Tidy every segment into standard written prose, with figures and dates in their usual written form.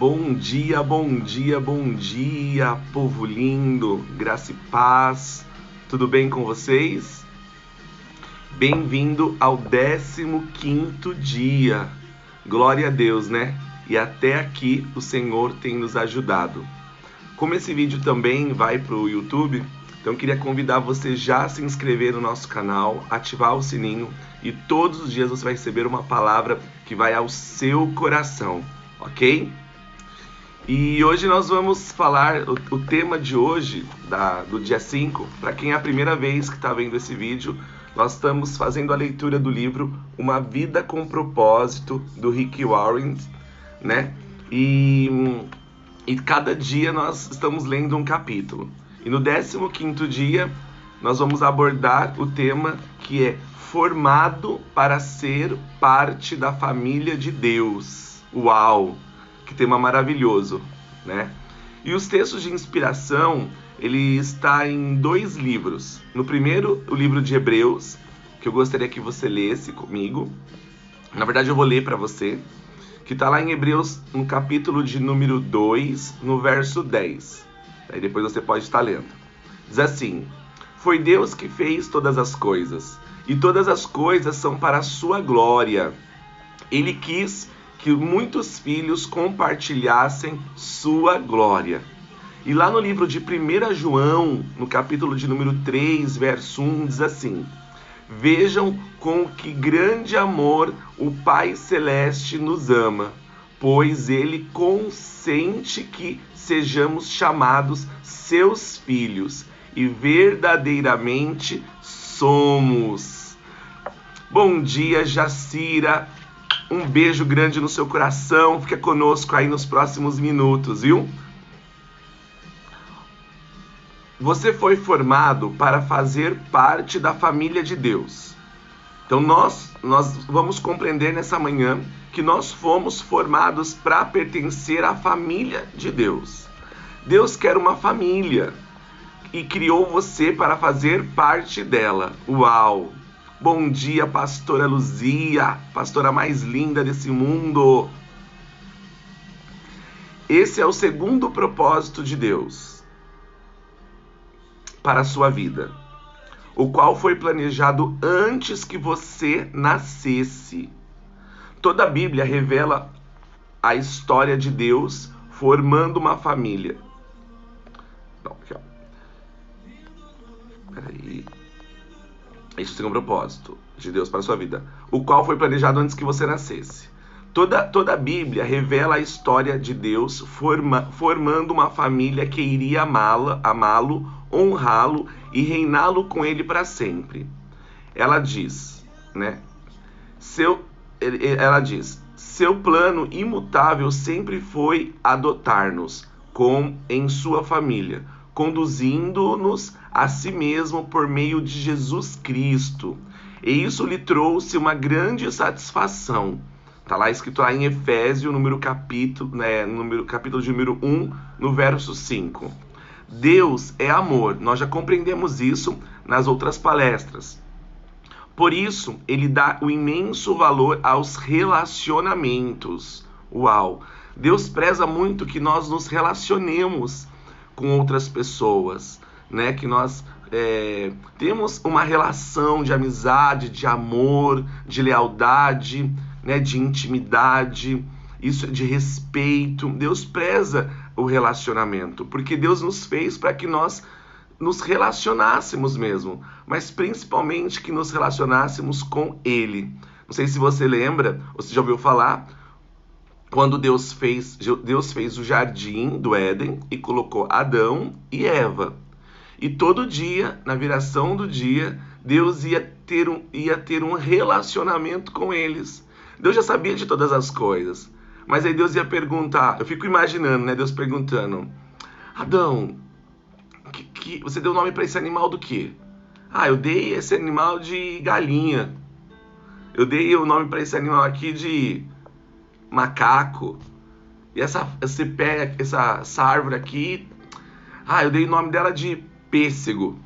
Bom dia, bom dia, bom dia, povo lindo, graça e paz, tudo bem com vocês? Bem-vindo ao 15º dia, glória a Deus, né? E até aqui o Senhor tem nos ajudado. Como esse vídeo também vai para o YouTube, então queria convidar você já a se inscrever no nosso canal, ativar o sininho e todos os dias você vai receber uma palavra que vai ao seu coração, ok? E hoje nós vamos falar, o tema de hoje, do dia 5, para quem é a primeira vez que está vendo esse vídeo, nós estamos fazendo a leitura do livro Uma Vida com Propósito, do Rick Warren, né? E cada dia nós estamos lendo um capítulo. E no 15º dia, nós vamos abordar o tema que é formado para ser parte da família de Deus. Uau! Que tema maravilhoso, né? E os textos de inspiração, ele está em 2 livros. No primeiro, o livro de Hebreus, que eu gostaria que você lesse comigo. Na verdade, eu vou ler para você, que está lá em Hebreus, no capítulo de número 2, no verso 10. Aí depois você pode estar lendo. Diz assim: foi Deus que fez todas as coisas, e todas as coisas são para a sua glória. Ele quis que muitos filhos compartilhassem sua glória. E lá no livro de 1 João, no capítulo de número 3, verso 1, diz assim: vejam com que grande amor o Pai Celeste nos ama, pois Ele consente que sejamos chamados seus filhos, e verdadeiramente somos. Bom dia, Jacira. Um beijo grande no seu coração. Fica conosco aí nos próximos minutos, viu? Você foi formado para fazer parte da família de Deus. Então nós vamos compreender nessa manhã que nós fomos formados para pertencer à família de Deus. Deus quer uma família e criou você para fazer parte dela. Uau! Bom dia, pastora Luzia, pastora mais linda desse mundo. Esse é o segundo propósito de Deus para a sua vida, o qual foi planejado antes que você nascesse. Toda a Bíblia revela a história de Deus formando uma família. Não, aqui, ó. Peraí. Isso tem um propósito de Deus para a sua vida, o qual foi planejado antes que você nascesse. Toda a Bíblia revela a história de Deus formando uma família que iria amá-lo, honrá-lo e reiná-lo com ele para sempre. Ela diz, né? Ela diz: seu plano imutável sempre foi adotar-nos em sua família, conduzindo-nos a si mesmo por meio de Jesus Cristo. E isso lhe trouxe uma grande satisfação. Está lá escrito lá em Efésios, capítulo de número 1, no verso 5. Deus é amor. Nós já compreendemos isso nas outras palestras. Por isso, ele dá o imenso valor aos relacionamentos. Uau! Deus preza muito que nós nos relacionemos com outras pessoas, né? Que nós temos uma relação de amizade, de amor, de lealdade, né? De intimidade, isso de respeito. Deus preza o relacionamento, porque Deus nos fez para que nós nos relacionássemos mesmo, mas principalmente que nos relacionássemos com Ele. Não sei se você lembra, ou se já ouviu falar, quando Deus fez o jardim do Éden e colocou Adão e Eva. E todo dia, na viração do dia, Deus ia ter um relacionamento com eles. Deus já sabia de todas as coisas, mas aí Deus ia perguntar, eu fico imaginando, né, Deus perguntando: Adão, você deu o nome para esse animal do quê? Ah, eu dei esse animal de galinha. Eu dei o nome para esse animal aqui de macaco. E você pega essa árvore aqui, eu dei o nome dela de pêssego,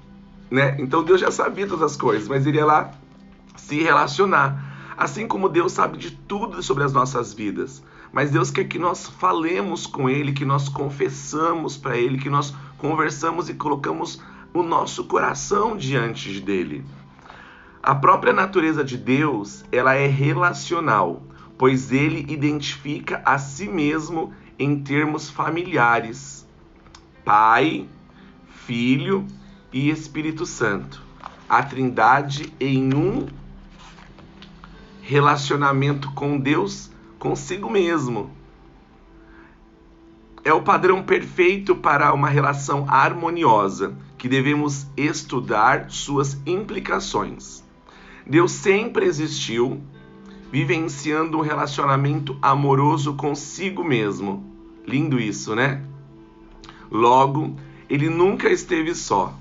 né? Então Deus já sabia todas as coisas, mas ele ia lá se relacionar. Assim como Deus sabe de tudo sobre as nossas vidas, mas Deus quer que nós falemos com Ele, que nós confessamos para Ele, que nós conversamos e colocamos o nosso coração diante dEle. A própria natureza de Deus, ela é relacional, pois Ele identifica a si mesmo em termos familiares: Pai, Filho e Espírito Santo. A Trindade em um relacionamento com Deus, consigo mesmo. É o padrão perfeito para uma relação harmoniosa, que devemos estudar suas implicações. Deus sempre existiu, vivenciando um relacionamento amoroso consigo mesmo. Lindo isso, né? Logo, ele nunca esteve só.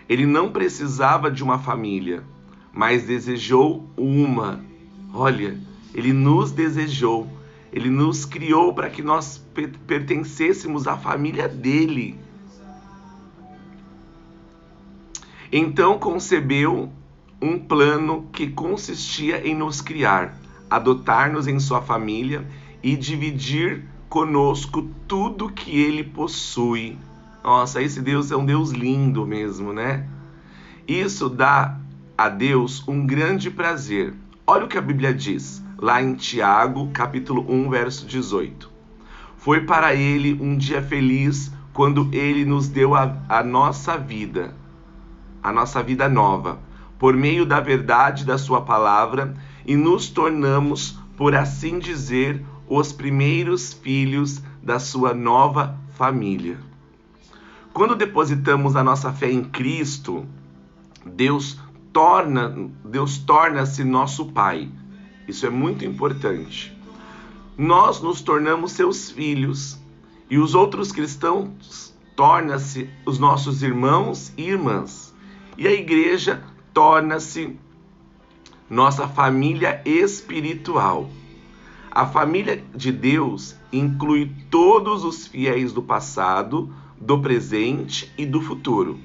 Ele não precisava de uma família, mas desejou uma. Olha, ele nos desejou. Ele nos criou para que nós pertencêssemos à família dele. Então concebeu um plano que consistia em nos criar, adotar-nos em sua família e dividir conosco tudo que ele possui. Nossa, esse Deus é um Deus lindo mesmo, né? Isso dá a Deus um grande prazer. Olha o que a Bíblia diz, lá em Tiago, capítulo 1, verso 18. Foi para ele um dia feliz quando ele nos deu a nossa vida nova, por meio da verdade da sua palavra, e nos tornamos, por assim dizer, os primeiros filhos da sua nova família. Quando depositamos a nossa fé em Cristo, Deus torna-se nosso Pai. Isso é muito importante. Nós nos tornamos seus filhos, e os outros cristãos tornam-se os nossos irmãos e irmãs. E a igreja torna-se nossa família espiritual. A família de Deus inclui todos os fiéis do passado, do presente e do futuro.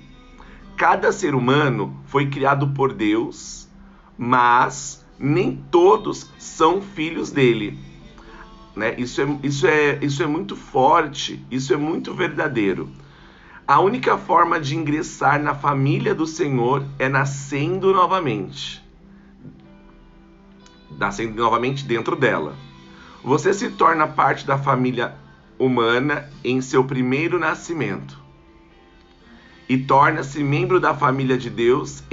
Cada ser humano foi criado por Deus, mas nem todos são filhos dele. Né? Isso é muito forte, isso é muito verdadeiro. A única forma de ingressar na família do Senhor é nascendo novamente dentro dela. Você se torna parte da família humana em seu primeiro nascimento e torna-se membro da família de Deus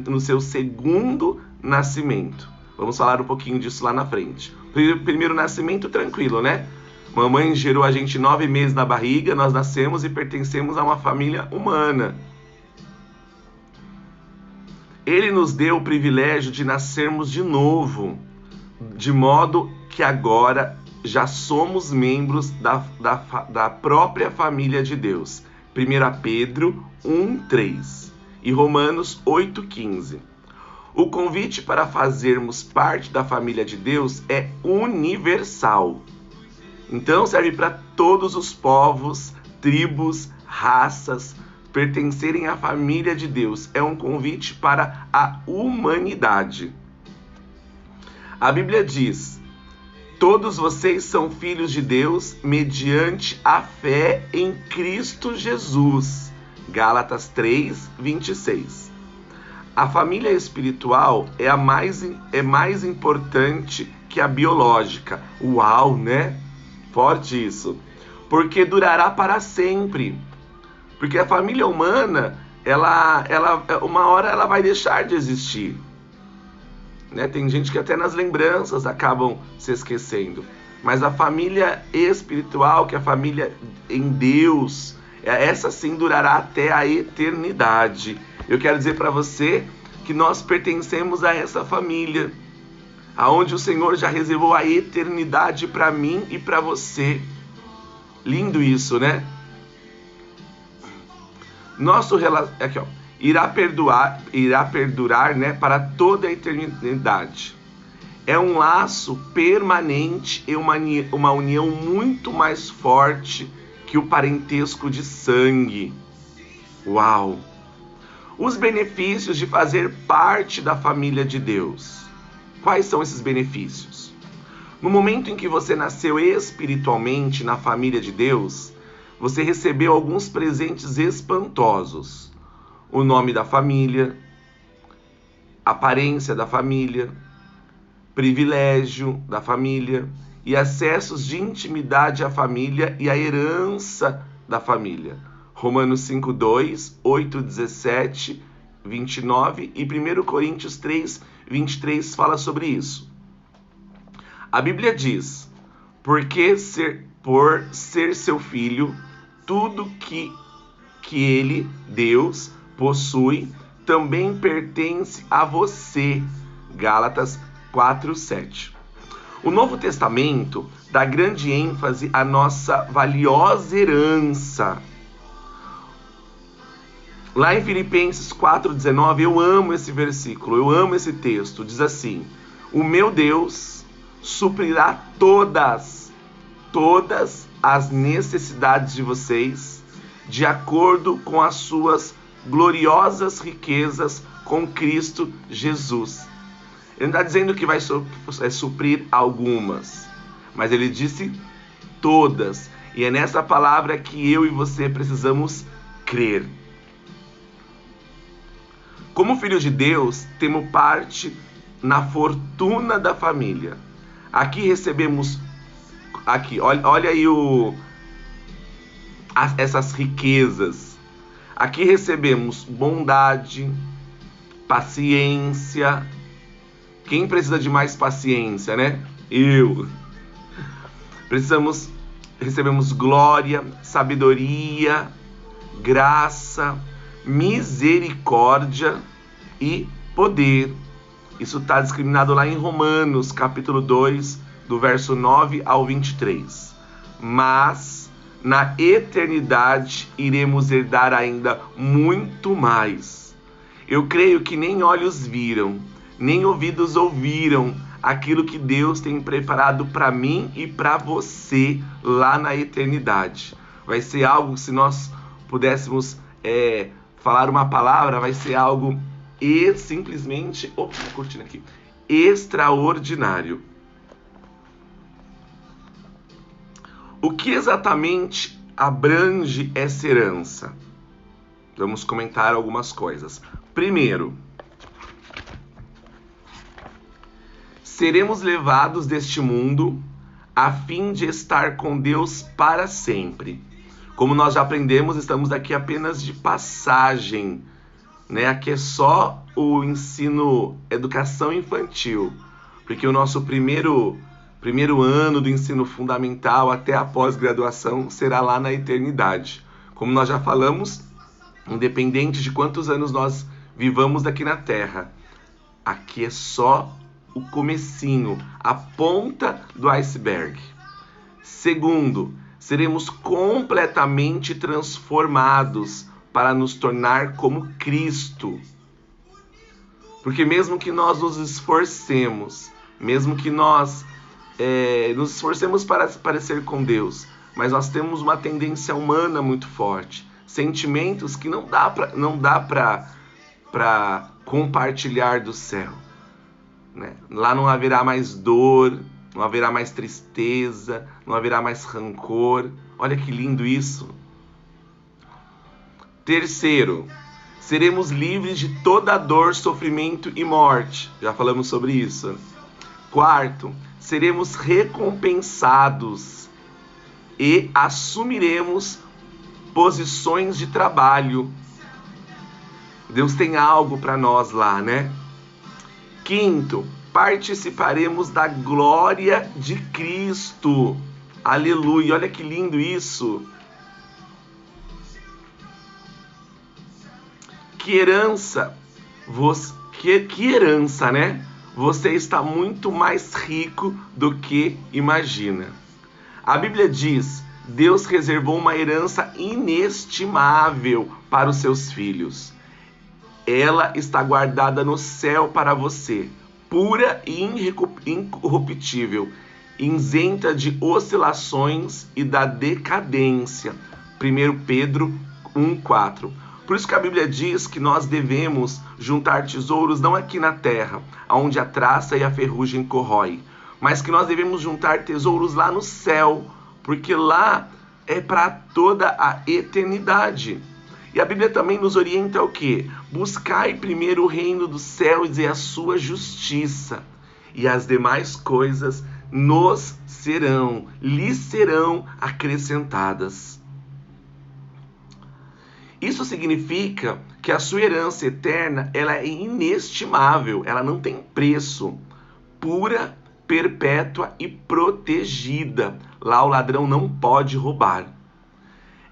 no seu segundo nascimento. Vamos falar um pouquinho disso lá na frente. Primeiro nascimento, tranquilo, né? Mamãe gerou a gente 9 meses na barriga, nós nascemos e pertencemos a uma família humana. Ele nos deu o privilégio de nascermos de novo, de modo que agora já somos membros da própria família de Deus. 1 Pedro 1:3 e Romanos 8:15. O convite para fazermos parte da família de Deus é universal. Então serve para todos os povos, tribos, raças, pertencerem à família de Deus. É um convite para a humanidade. A Bíblia diz: todos vocês são filhos de Deus mediante a fé em Cristo Jesus. Gálatas 3:26. A família espiritual é mais importante que a biológica. Uau, né? Forte isso. Porque durará para sempre. Porque a família humana, uma hora ela vai deixar de existir. Né? Tem gente que até nas lembranças acabam se esquecendo. Mas a família espiritual, que é a família em Deus, essa sim durará até a eternidade. Eu quero dizer para você que nós pertencemos a essa família, aonde o Senhor já reservou a eternidade para mim e para você. Lindo isso, né? Nosso aqui, ó, irá perdurar, né, para toda a eternidade. É um laço permanente e uma união muito mais forte que o parentesco de sangue. Uau! Os benefícios de fazer parte da família de Deus. Quais são esses benefícios? No momento em que você nasceu espiritualmente na família de Deus, você recebeu alguns presentes espantosos. O nome da família, aparência da família, privilégio da família e acessos de intimidade à família e à herança da família. Romanos 5:2, 8:17, 29 e 1 Coríntios 3:23 fala sobre isso. A Bíblia diz: por ser seu filho, tudo que ele, Deus, possui, também pertence a você. Gálatas 4:7. O Novo Testamento dá grande ênfase à nossa valiosa herança. Lá em Filipenses 4:19, eu amo esse versículo, eu amo esse texto. Diz assim: o meu Deus suprirá todas as necessidades de vocês, de acordo com as suas gloriosas riquezas com Cristo Jesus. Ele não está dizendo que vai suprir algumas, mas ele disse todas. E é nessa palavra que eu e você precisamos crer. Como filhos de Deus, temos parte na fortuna da família. Aqui recebemos, olha aí essas riquezas. Aqui recebemos bondade, paciência. Quem precisa de mais paciência, né? Eu. Recebemos glória, sabedoria, graça, misericórdia e poder. Isso está discriminado lá em Romanos, capítulo 2, do verso 9 ao 23. Mas na eternidade iremos herdar ainda muito mais. Eu creio que nem olhos viram, nem ouvidos ouviram aquilo que Deus tem preparado para mim e para você lá na eternidade. Vai ser algo, se nós pudéssemos falar uma palavra, vai ser algo simplesmente, curtindo aqui, extraordinário. O que exatamente abrange essa herança? Vamos comentar algumas coisas. Primeiro, seremos levados deste mundo a fim de estar com Deus para sempre. Como nós já aprendemos, estamos aqui apenas de passagem, né? Aqui é só o ensino, educação infantil, porque o nosso primeiro ano do ensino fundamental até a pós-graduação será lá na eternidade. Como nós já falamos, independente de quantos anos nós vivamos aqui na Terra, aqui é só o comecinho, a ponta do iceberg. Segundo, seremos completamente transformados para nos tornar como Cristo. Porque mesmo que nós nos esforcemos, mesmo que nós nos esforcemos para parecer com Deus, mas nós temos uma tendência humana muito forte, sentimentos que não dá para compartilhar do céu, né? Lá não haverá mais dor, não haverá mais tristeza, não haverá mais rancor. Olha que lindo isso. Terceiro, seremos livres de toda dor, sofrimento e morte. Já falamos sobre isso. Quarto, seremos recompensados e assumiremos posições de trabalho. Deus tem algo para nós lá, né? Quinto, participaremos da glória de Cristo. Aleluia, olha que lindo isso. Que herança, né? Você está muito mais rico do que imagina. A Bíblia diz: Deus reservou uma herança inestimável para os seus filhos. Ela está guardada no céu para você, pura e incorruptível, isenta de oscilações e da decadência. 1 Pedro 1,4. Por isso que a Bíblia diz que nós devemos juntar tesouros não aqui na terra, onde a traça e a ferrugem corrói, mas que nós devemos juntar tesouros lá no céu, porque lá é para toda a eternidade. E a Bíblia também nos orienta ao quê? Buscai primeiro o reino dos céus e a sua justiça, e as demais coisas lhes serão acrescentadas. Isso significa que a sua herança eterna, ela é inestimável, ela não tem preço, pura, perpétua e protegida. Lá o ladrão não pode roubar.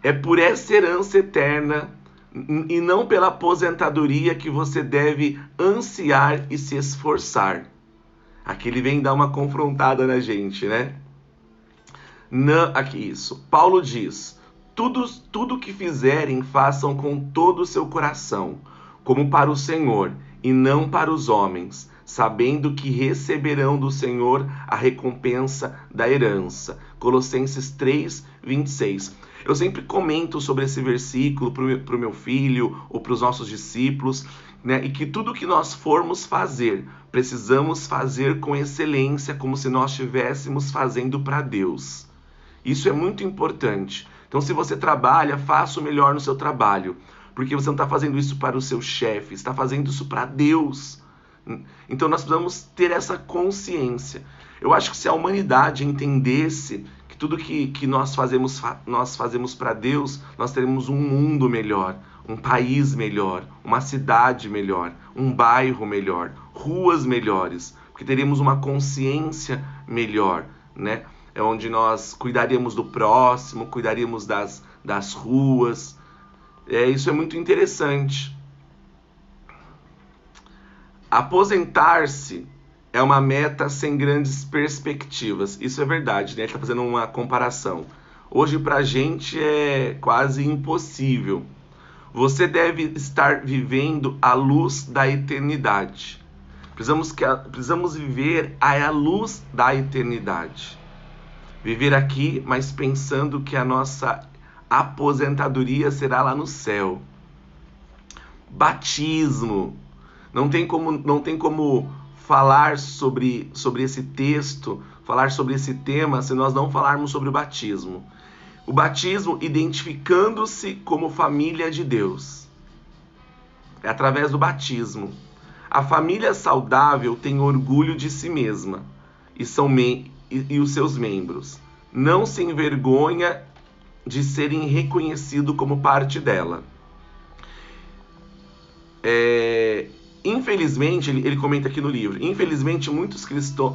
É por essa herança eterna e não pela aposentadoria que você deve ansiar e se esforçar. Aqui ele vem dar uma confrontada na gente, né? Não, aqui isso. Paulo diz: tudo que fizerem, façam com todo o seu coração, como para o Senhor e não para os homens, sabendo que receberão do Senhor a recompensa da herança. Colossenses 3, 26. Eu sempre comento sobre esse versículo para o meu filho ou para os nossos discípulos, né? E que tudo que nós formos fazer, precisamos fazer com excelência, como se nós estivéssemos fazendo para Deus. Isso é muito importante. Então, se você trabalha, faça o melhor no seu trabalho, porque você não está fazendo isso para o seu chefe, está fazendo isso para Deus. Então, nós precisamos ter essa consciência. Eu acho que se a humanidade entendesse que tudo que nós fazemos para Deus, nós teremos um mundo melhor, um país melhor, uma cidade melhor, um bairro melhor, ruas melhores, porque teríamos uma consciência melhor, né? É onde nós cuidaríamos do próximo, cuidaríamos das ruas. Isso é muito interessante. Aposentar-se é uma meta sem grandes perspectivas. Isso é verdade, né? Ele está fazendo uma comparação. Hoje, para a gente, é quase impossível. Você deve estar vivendo à luz da eternidade. Precisamos viver à luz da eternidade. Viver aqui, mas pensando que a nossa aposentadoria será lá no céu. Batismo. Não tem como falar sobre esse texto, falar sobre esse tema, se nós não falarmos sobre o batismo. O batismo identificando-se como família de Deus. É através do batismo. A família saudável tem orgulho de si mesma e os seus membros. Não se envergonha de serem reconhecidos como parte dela. Infelizmente, ele comenta aqui no livro, infelizmente muitos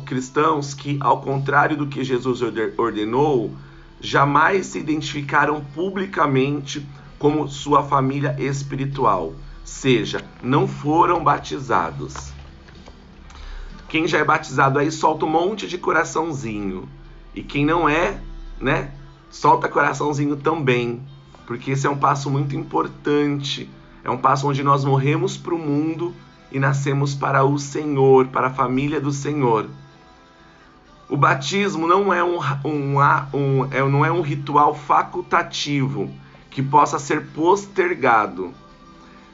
cristãos que, ao contrário do que Jesus ordenou, jamais se identificaram publicamente como sua família espiritual, seja, não foram batizados. Quem já é batizado aí solta um monte de coraçãozinho, e quem não é, né, solta coraçãozinho também, porque esse é um passo muito importante, é um passo onde nós morremos para o mundo e nascemos para o Senhor, para a família do Senhor. O batismo não é um ritual facultativo que possa ser postergado.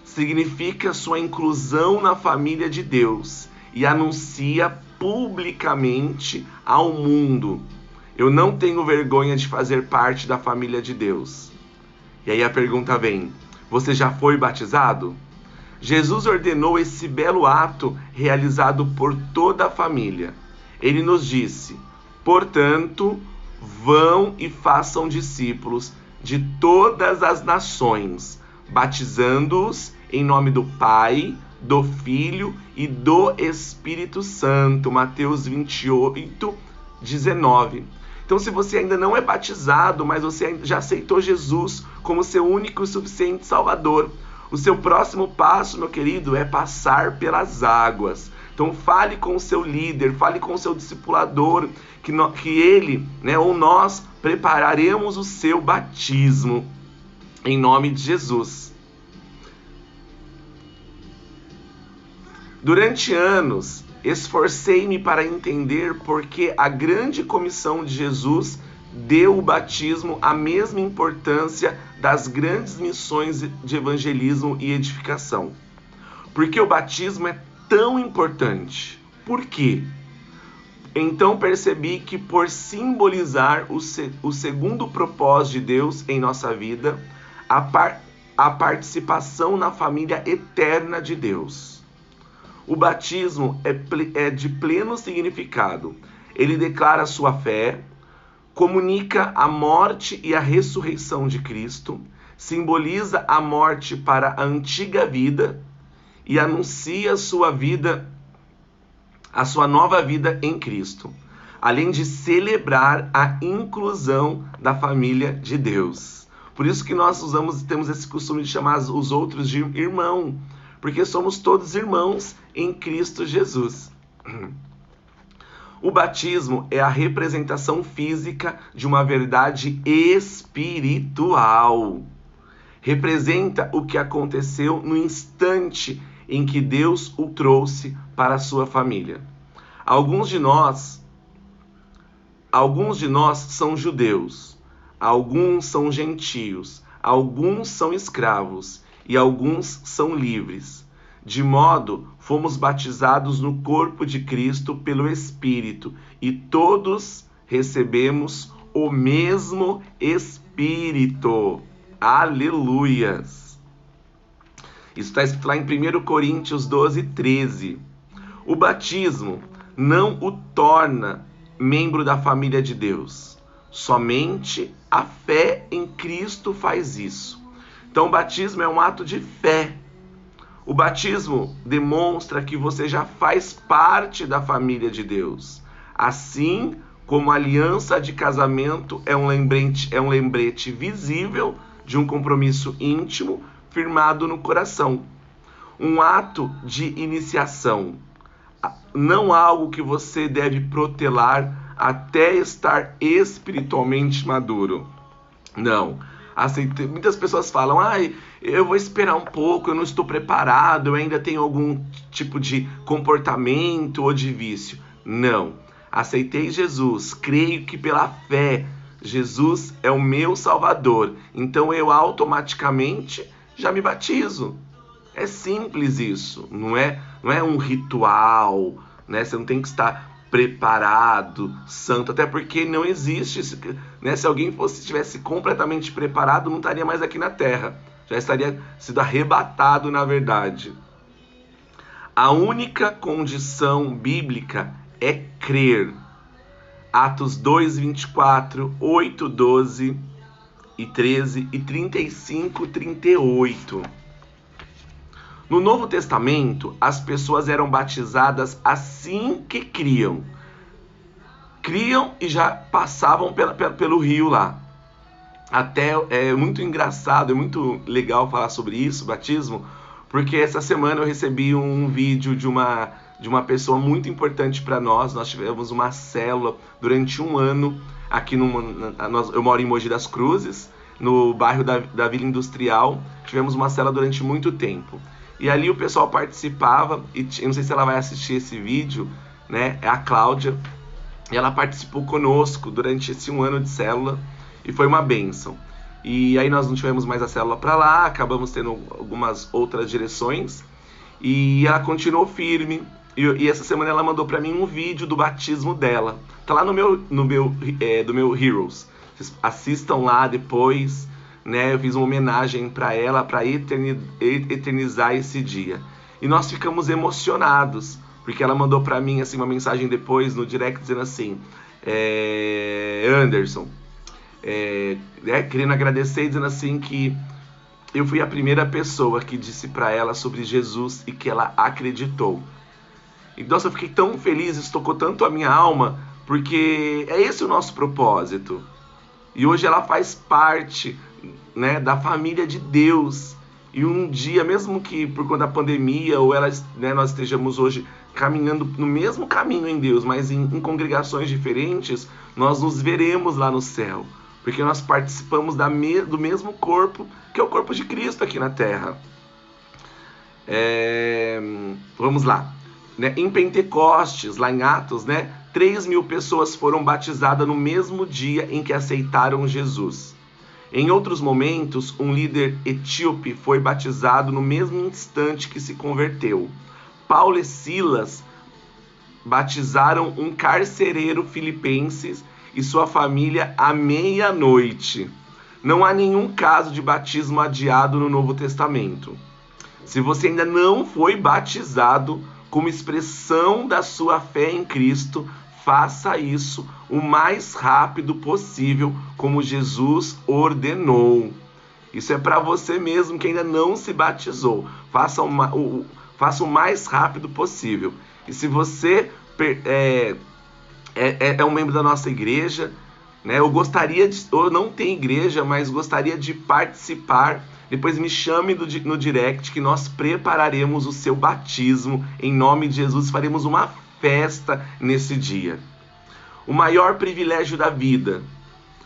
Significa sua inclusão na família de Deus e anuncia publicamente ao mundo: eu não tenho vergonha de fazer parte da família de Deus. E aí a pergunta vem: você já foi batizado? Jesus ordenou esse belo ato realizado por toda a família. Ele nos disse: portanto, vão e façam discípulos de todas as nações, batizando-os em nome do Pai, do Filho e do Espírito Santo. Mateus 28, 19. Então, se você ainda não é batizado, mas você já aceitou Jesus como seu único e suficiente Salvador, o seu próximo passo, meu querido, é passar pelas águas. Então fale com o seu líder, fale com o seu discipulador, que ele, né, ou nós prepararemos o seu batismo, em nome de Jesus. Durante anos, esforcei-me para entender por que a grande comissão de Jesus deu o batismo a mesma importância das grandes missões de evangelismo e edificação. Porque o batismo é tão importante. Por quê? Então percebi que, por simbolizar o segundo propósito de Deus em nossa vida, a participação na família eterna de Deus. O batismo é de pleno significado. Ele declara sua fé, comunica a morte e a ressurreição de Cristo, simboliza a morte para a antiga vida e anuncia a sua nova vida em Cristo, além de celebrar a inclusão da família de Deus. Por isso que nós temos esse costume de chamar os outros de irmão, porque somos todos irmãos em Cristo Jesus. O batismo é a representação física de uma verdade espiritual. Representa o que aconteceu no instante em que Deus o trouxe para a sua família. Alguns de nós são judeus, alguns são gentios, alguns são escravos e alguns são livres. De modo, fomos batizados no corpo de Cristo pelo Espírito e todos recebemos o mesmo Espírito. Aleluias! Isso está escrito lá em 1 Coríntios 12, 13. O batismo não o torna membro da família de Deus. Somente a fé em Cristo faz isso. Então o batismo é um ato de fé. O batismo demonstra que você já faz parte da família de Deus. Assim como a aliança de casamento é um lembrete visível de um compromisso íntimo firmado no coração. Um ato de iniciação. Não algo que você deve protelar até estar espiritualmente maduro. Não. Muitas pessoas falam, eu vou esperar um pouco, eu não estou preparado, eu ainda tenho algum tipo de comportamento ou de vício. Não. Aceitei Jesus, creio que pela fé Jesus é o meu Salvador. Então eu automaticamente já me batizo. É simples isso, não é um ritual, né? Você não tem que estar preparado, santo, até porque não existe, né? Se alguém estivesse completamente preparado, não estaria mais aqui na Terra, já estaria sido arrebatado, na verdade. A única condição bíblica é crer. Atos 2, 24, 8, 12 e 13 e 35, 38. No Novo Testamento, as pessoas eram batizadas assim que criam. Criam e já passavam pelo rio lá. Até é muito engraçado, é muito legal falar sobre isso, batismo, porque essa semana eu recebi um vídeo de uma pessoa muito importante para nós. Nós tivemos uma célula durante um ano aqui eu moro em Mogi das Cruzes, no bairro da Vila Industrial. Tivemos uma célula durante muito tempo. E ali o pessoal participava, e eu não sei se ela vai assistir esse vídeo, né? É a Cláudia, e ela participou conosco durante esse um ano de célula, e foi uma bênção. E aí nós não tivemos mais a célula para lá, acabamos tendo algumas outras direções, e ela continuou firme, e essa semana ela mandou para mim um vídeo do batismo dela. Tá lá no meu Heroes, vocês assistam lá depois. Né, eu fiz uma homenagem para ela, para eternizar esse dia. E nós ficamos emocionados, porque ela mandou para mim assim, uma mensagem depois no direct dizendo assim, Anderson, querendo agradecer e dizendo assim que eu fui a primeira pessoa que disse para ela sobre Jesus e que ela acreditou. E nossa, eu fiquei tão feliz, isso tocou tanto a minha alma, porque é esse o nosso propósito. E hoje ela faz parte, né, da família de Deus. E um dia, mesmo que por conta da pandemia, ou nós estejamos hoje caminhando no mesmo caminho em Deus, mas em congregações diferentes, nós nos veremos lá no céu. Porque nós participamos do mesmo corpo, que é o corpo de Cristo aqui na Terra. Vamos lá. Né, em Pentecostes, lá em Atos, 3.000 pessoas foram batizadas no mesmo dia em que aceitaram Jesus. Em outros momentos, um líder etíope foi batizado no mesmo instante que se converteu. Paulo e Silas batizaram um carcereiro filipense e sua família à meia-noite. Não há nenhum caso de batismo adiado no Novo Testamento. Se você ainda não foi batizado como expressão da sua fé em Cristo, faça isso o mais rápido possível, como Jesus ordenou. Isso é para você mesmo que ainda não se batizou. Faça o mais rápido possível. E se você é um membro da nossa igreja, né, ou não tem igreja, mas gostaria de participar, depois me chame no direct que nós prepararemos o seu batismo em nome de Jesus. Faremos uma festa nesse dia. O maior privilégio da vida.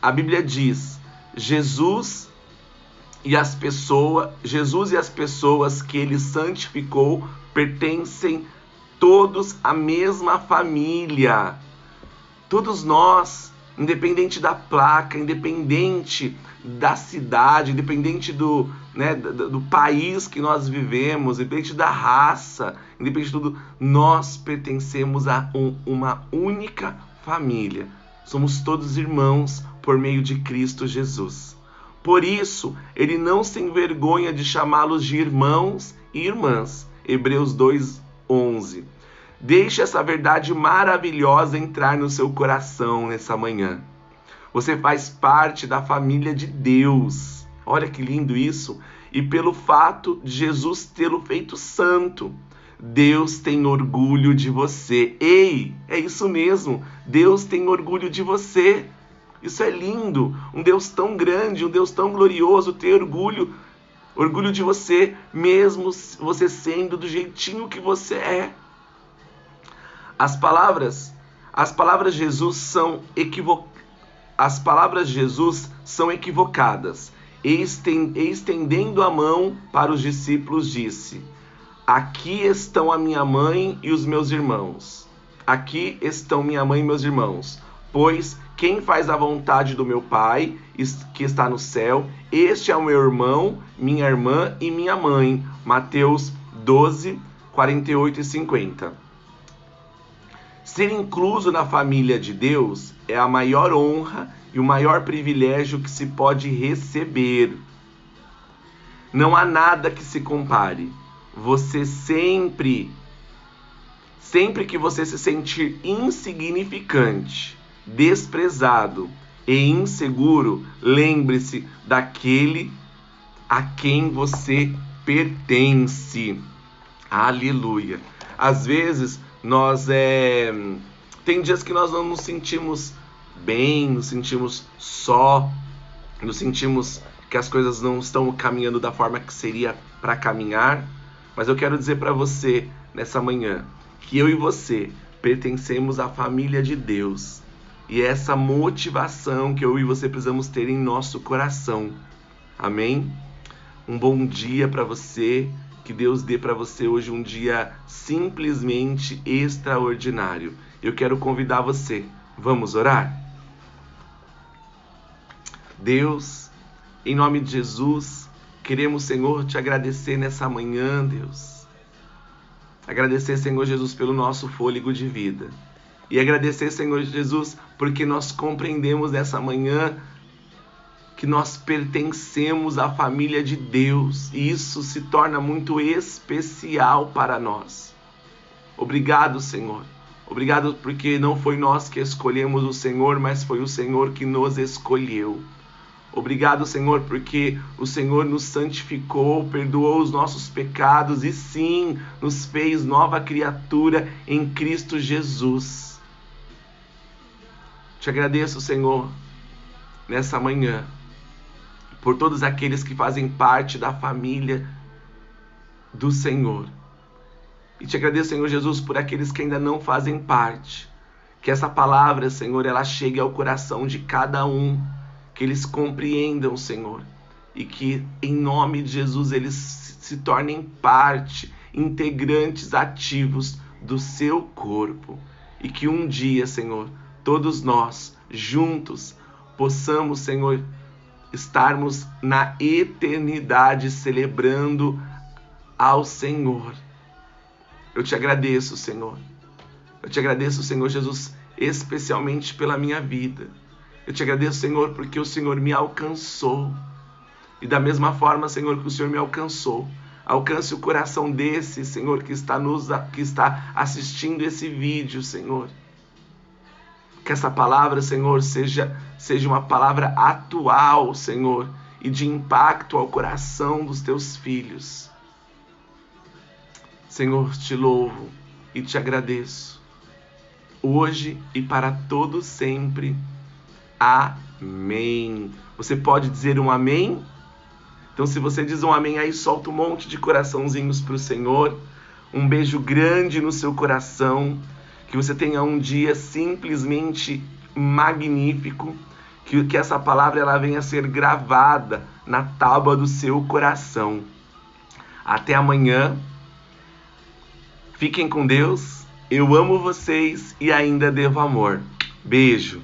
A Bíblia diz: Jesus e as pessoas que ele santificou pertencem todos à mesma família. Todos nós, independente da placa, independente da cidade, independente do país que nós vivemos, independente da raça, independente de tudo, nós pertencemos a uma única família. Somos todos irmãos por meio de Cristo Jesus. Por isso, ele não se envergonha de chamá-los de irmãos e irmãs. Hebreus 2:11. Deixe essa verdade maravilhosa entrar no seu coração nessa manhã. Você faz parte da família de Deus. Olha que lindo isso. E pelo fato de Jesus tê-lo feito santo, Deus tem orgulho de você. Ei, é isso mesmo. Deus tem orgulho de você. Isso é lindo. Um Deus tão grande, um Deus tão glorioso ter orgulho de você, mesmo você sendo do jeitinho que você é. As palavras de Jesus são equivocadas. Estendendo a mão para os discípulos, disse: aqui estão a minha mãe e os meus irmãos. Aqui estão minha mãe e meus irmãos. Pois quem faz a vontade do meu Pai, que está no céu, este é o meu irmão, minha irmã e minha mãe. Mateus 12, 48 e 50. Ser incluso na família de Deus é a maior honra e o maior privilégio que se pode receber. Não há nada que se compare. Você sempre que você se sentir insignificante, desprezado e inseguro, lembre-se daquele a quem você pertence. Aleluia. Às vezes, tem dias que nós não nos sentimos bem, nos sentimos só, nos sentimos que as coisas não estão caminhando da forma que seria para caminhar, mas eu quero dizer para você nessa manhã que eu e você pertencemos à família de Deus, e é essa motivação que eu e você precisamos ter em nosso coração. Amém? Um bom dia para você. Que Deus dê para você hoje um dia simplesmente extraordinário. Eu quero convidar você. Vamos orar? Deus, em nome de Jesus, queremos, Senhor, te agradecer nessa manhã, Deus. Agradecer, Senhor Jesus, pelo nosso fôlego de vida. E agradecer, Senhor Jesus, porque nós compreendemos nessa manhã que nós pertencemos à família de Deus, e isso se torna muito especial para nós. Obrigado, Senhor. Obrigado porque não foi nós que escolhemos o Senhor, mas foi o Senhor que nos escolheu. Obrigado, Senhor, porque o Senhor nos santificou, perdoou os nossos pecados e sim, nos fez nova criatura em Cristo Jesus. Te agradeço, Senhor, nessa manhã, por todos aqueles que fazem parte da família do Senhor. E te agradeço, Senhor Jesus, por aqueles que ainda não fazem parte. Que essa palavra, Senhor, ela chegue ao coração de cada um. Que eles compreendam, Senhor. E que, em nome de Jesus, eles se tornem parte, integrantes ativos do seu corpo. E que um dia, Senhor, todos nós, juntos, possamos, Senhor, estarmos na eternidade celebrando ao Senhor. Eu te agradeço, Senhor, Eu te agradeço, Senhor Jesus, especialmente pela minha vida. Eu te agradeço, Senhor, porque o Senhor me alcançou. E da mesma forma, Senhor, que o Senhor me alcançou, alcance o coração desse, Senhor, que está assistindo esse vídeo, Senhor. Que essa palavra, Senhor, seja uma palavra atual, Senhor, e de impacto ao coração dos teus filhos. Senhor, te louvo e te agradeço, hoje e para todo sempre. Amém. Você pode dizer um amém? Então, se você diz um amém aí, solta um monte de coraçãozinhos para o Senhor. Um beijo grande no seu coração. Que você tenha um dia simplesmente magnífico. Que essa palavra ela venha a ser gravada na tábua do seu coração. Até amanhã. Fiquem com Deus. Eu amo vocês e ainda devo amor. Beijo.